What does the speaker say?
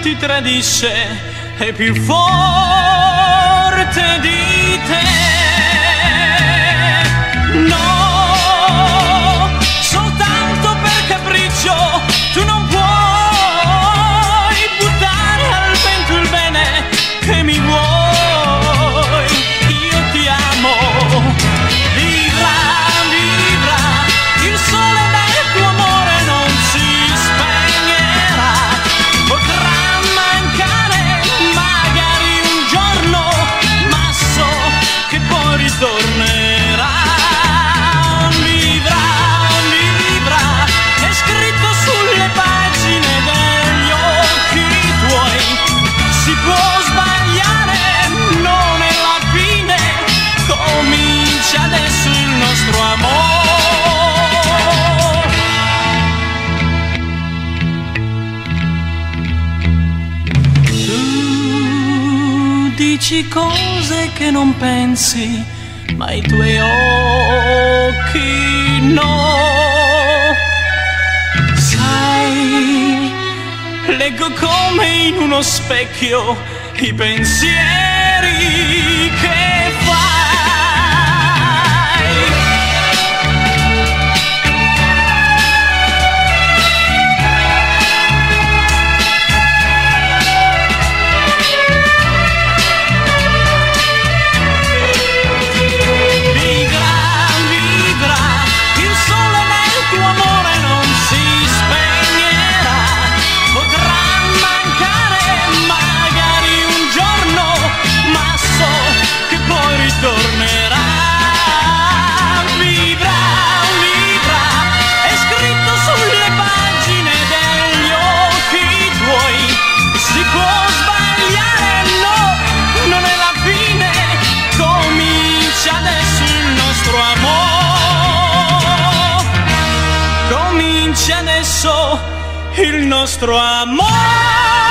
ti tradisce è più forte di te. No, soltanto per capriccio tu non puoi buttare al vento il bene che mi vuoi. Io ti amo, vibra, vibra, il sole del tuo amore non si spegnerà. Potrà mancare magari un giorno, ma so che poi ritornerà. Vibra, vibra, è scritto sulle pagine degli occhi tuoi. Si può sbagliare, non è la fine, comincia adesso il nostro amore. Tu dici cose che non pensi, ma i tuoi occhi no. Sai, leggo come in uno specchio i pensieri che fai. Vibra, vibra, il sole nel tuo amore non si spegnerà. Potrà mancare magari un giorno, ma so che poi ritornerà. Vibra, vibra, è scritto sulle pagine degli occhi tuoi. Si può sbagliare, no, non è la fine, comincia adesso il nostro amore. Comincia adesso il nostro amore.